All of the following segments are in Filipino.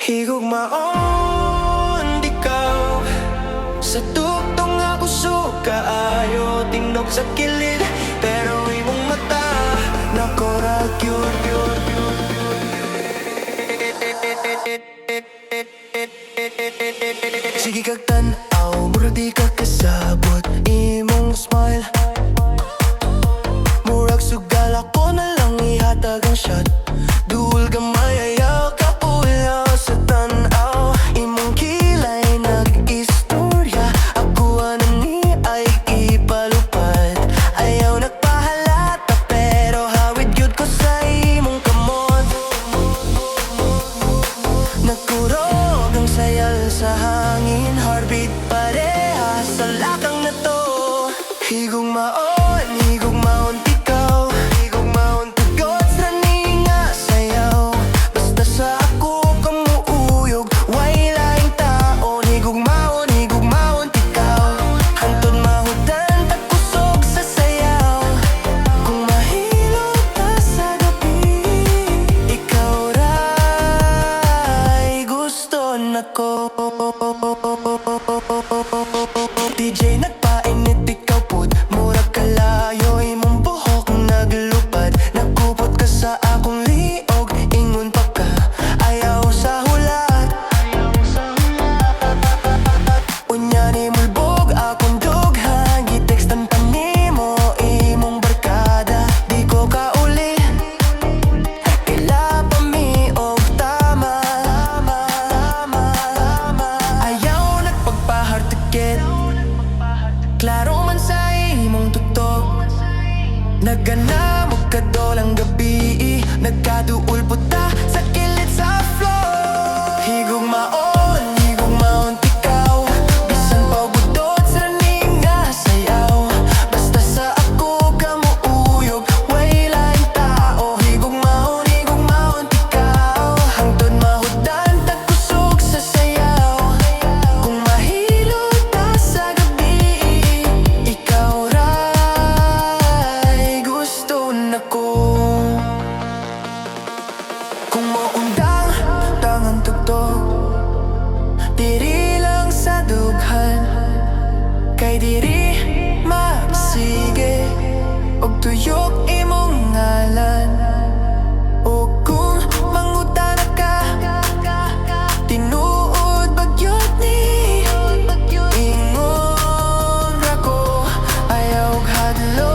Higugmaon, ikaw sa tugtong ako suka ayo tingnog sa kilid pero imong mata nakorag yun. Sige kag tan-aw, mura di ka kasabot imong smile. Murag sugal ako na lang ihatag ang shot. Duol gamay ayaw ka ulaw sa tan-aw. Imong kilay nag-istorya, ako anan ni ay ipalupad. Ayaw nagpahalata pero hawid yun ko sa imong kamot. Nagkurog ang sayal sa hangin, heartbeat parehas sa lakang na to. Higugmaon, higugmaon ikaw. Higugmaon Budots na ninga sayaw. Basta sa ako kamuuyog, way laing taon. Higugmaon, higugmaon ikaw. Hantod mahudan tagkusog sa sayaw. Kung mahilot ka sa gabi, ikaw ray gusto nako. DJ nagpainit ikaw pud, murag kalayo imong buhok naglupad. Nagkupot ka sa akong liog, ingon pa ka ayaw sa hulat. Unya ni mulbog akong dughan, gitekstan pa nimo imong barkada. Di ko kauli, kaila pa mi og tama. Ayaw nagpagpahartikit, klaro man sa imong tutok. Nagana mo kadolang gabi, nagkaduol puta sa kilid sa floor. Higugmaon, higugmaon ikaw. Bisan pa Budots na ninga sayaw. Basta sa ako kamuuyog, way laing tao. Higugmaon, higugmaon ikaw. Hangtod mahudan tagkusog sa sayaw. Kung mahilot ka sa gabi, ikaw ray gusto nako. Kung maundang tangan tugtog, diri lang sa dughan. Kay diri magsige og tuyok imong ngalan. O kung mangutan ka, tinuod bagyot ni ingon ra ko ayaw hadlo.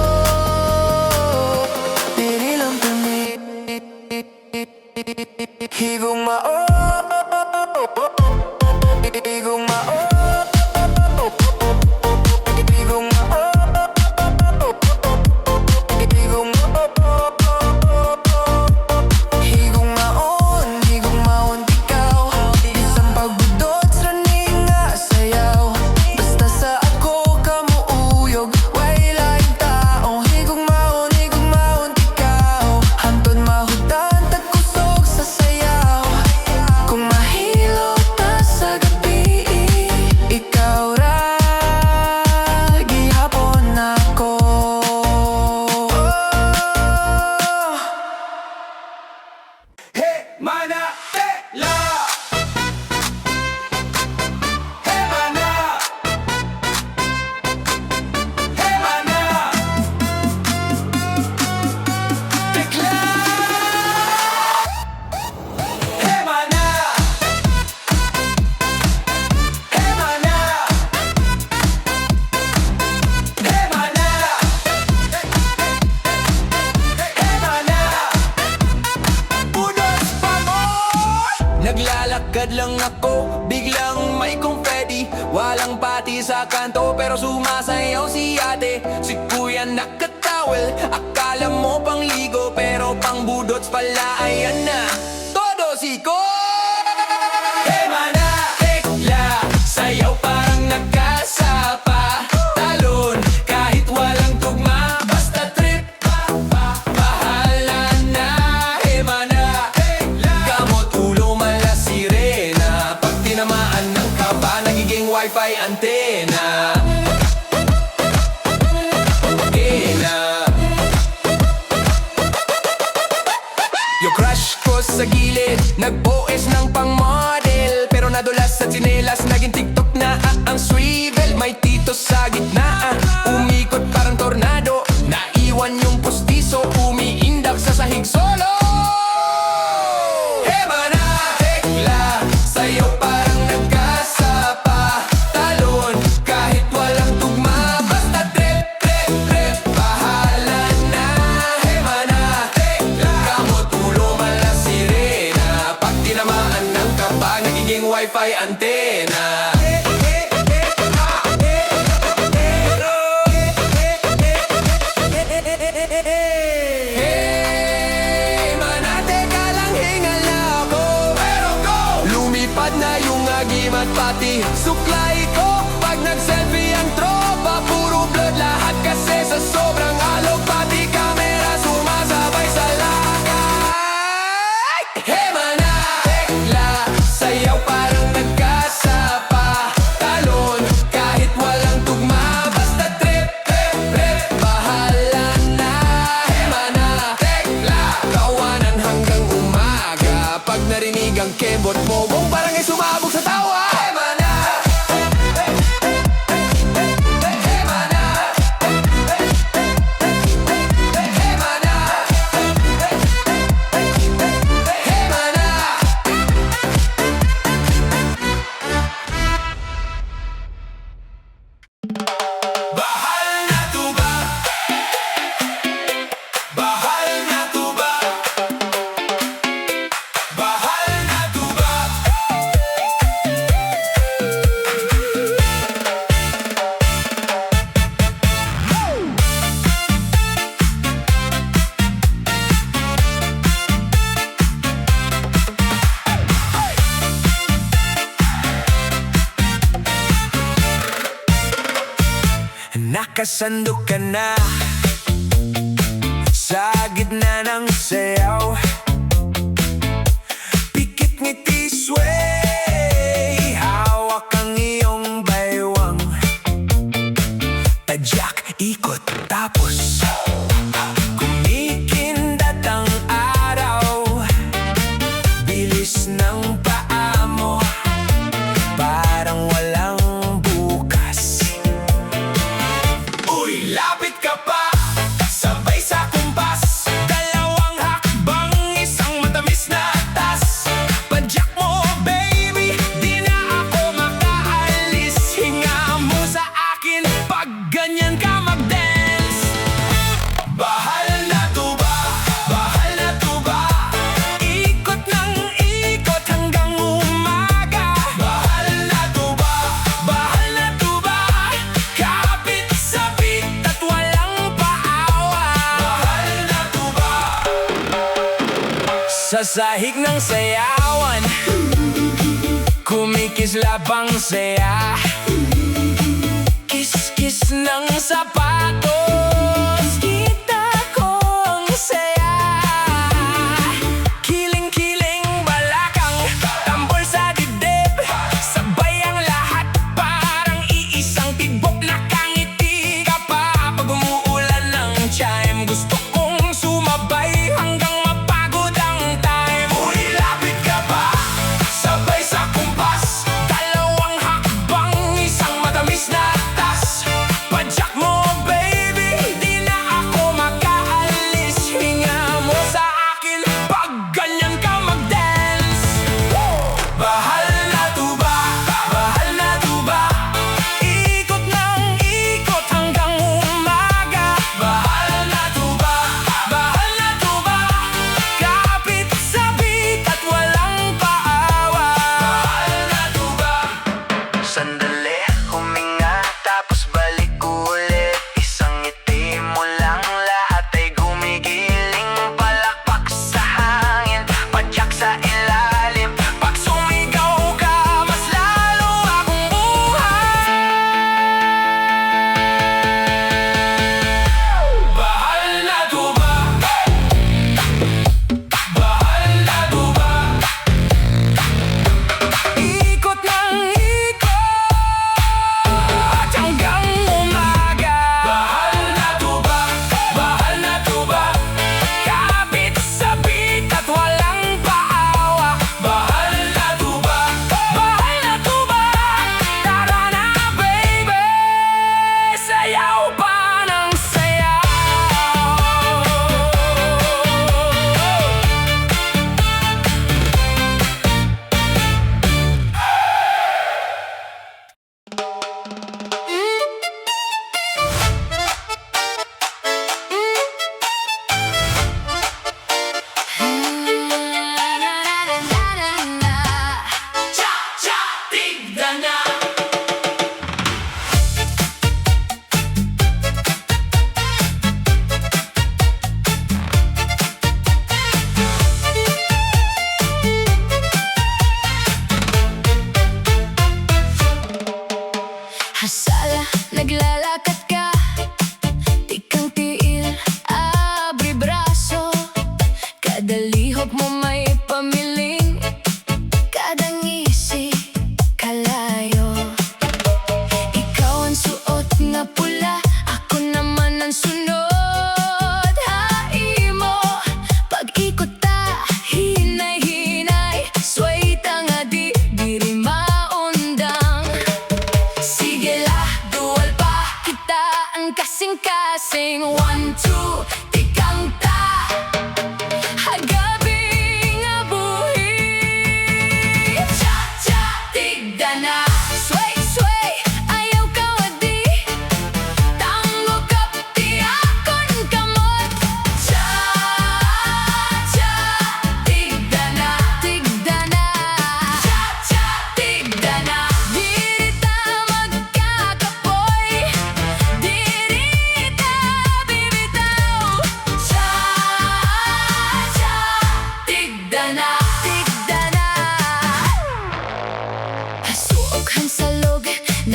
Diri lang tumi higugmaon, higugmaon, higugmaon, higugmaon ikaw. Bisan pa Budots na ninga sayaw. Basta sa ako kamuuyog, way laing taong. Higugmaon, higugmaon ikaw. Hantod mahudan tagkusog sa sayaw. Kung mahilot ka sa gabi, ikaw ra gihapon ako. Hey, Mana Tekla! Hey, Mana! Hey, Mana Tekla! Hey, Mana! Hey, Mana! Hey, Mana! Hey, Mana! Budots pamon! Naglalakad lang ako, biglang may confetti. Walang pati sa kanto pero sumasayaw si ate. Si kuya nakatawel, akala mo pang ligo pero pang Budots pala, ayan na todo siko. Hey, Mana Tekla, sayaw parang nagkasapa. Talon kahit walang tugma, basta trip bahala na. Hey, Mana Tekla, kamot ulo mala sirena. Pag tinamaan ng kaba, nagiging wifi antena. Yung crush ko sa gilid, nag-OS ng pang-model. tsinelas, naging TikTok na ang swivel. May tito sa gitna, umikot parang tornado. Naiwan yung postiso, umiindak sa sahig solo. Hey Mana Tekla, sa'yo parang nagkasapa. Talon kahit walang tugma, basta trip, trip, trip, bahala na. Hey Mana Tekla, kamot ulo mala sirena. Pag tinamaan ng kapag, nagiging wifi antena. Hey Mana, teka lang, hingal na ako. Pero go! Lumipad na yung agim at pati suklay ko. Pag nag-selfie ang tropa, puro blood lahat kasi sa sobrang alog. Pati camera sumasabay sa lakay. Hey Mana Tekla, sayaw parang nagkasapa. Talon kahit walang tugma, basta trip, trip, trip, bahala na. Hey Mana Tekla, kawanan hanggang umaga. Pag narinig ang kembot mo, Mong parang ay sumabog sa tawa. Hey Mana, hey Mana, hey Mana, hey Mana. Bahay na tuba, bahay na tuba, bahay na tuba. Nakasandok ka na sa gitna ng sayaw. Pikit ngiti sway, hawak ang iyong baywang. Tadyak, ikot, tapos kumikindat ang araw. Bilis ng paa mo, parang walang bukas. Uy, lapit ka pa, sabay sa kumpas. Dalawang hakbang, isang matamis na tas. Padyak mo, baby, di na ako makaalis. Hinga mo sa akin, pag ganyan ka mag-dance. Bahal na tuba, bahal na tuba. Ikot ng ikot hanggang umaga. Bahal na tuba, bahal na tuba. Kapit sa beat at walang paawa. Bahal na tuba. Sa sahig ng sayawan, kumikislap ang saya. Kiss-kiss ng sapatos, kita ko ang saya. Kiling-kiling balakang, tambol sa dibdib. Sabay ang lahat, parang iisang tibok. Nakangiti ka pa pag umuulan ng chime. Gusto kong sumabay hanggang mapagod ang time. Uy, lapit ka pa, sabay sa kumpas. Dalawang hakbang, isang matamis na tas. Padyak mo, baby,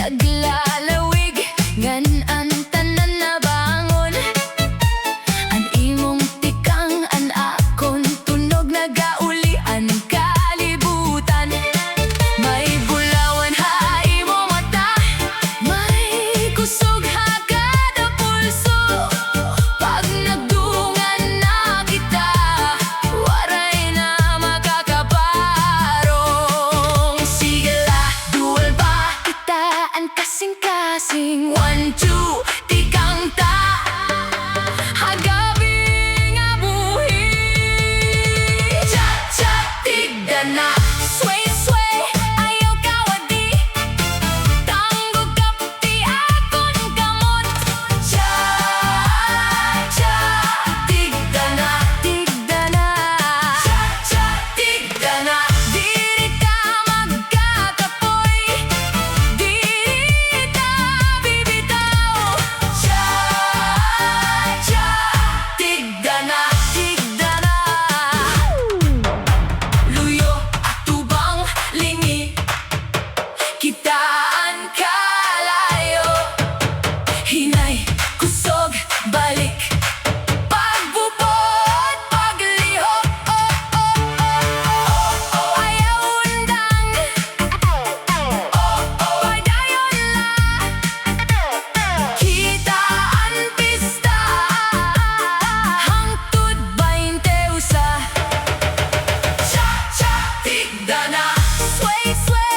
naglalawig ngan ang tanan na bangon. Ang imong tikang an akon tunog nagaulian kalibutan. May bulawan ha imo mata, may kusog ha kada pulso. Pag nagdungan na kita, waray na makakaparong. Sigala, dual ba kitaan kasing-kasing? 1, 2, tikang ta hagabi nga buhi. Cha-cha, tigda na sway, sway, ayaw kawadi. Tanggog kapti akon kamot. Cha-cha, tigda na, tigda na. Cha-cha, tigda na. Diri ka magkakapoy, diri ka bibitaw. Cha-cha, tigda na, tigda na. Luyo at tubang lingi, kitaan kalayo. Hinay, kusog, balik, pagbubot, paglihok. Ayaw undang, padayon la. Kitaan pista, hangtod 20 usa. Cha-cha, tigda na sway, sway,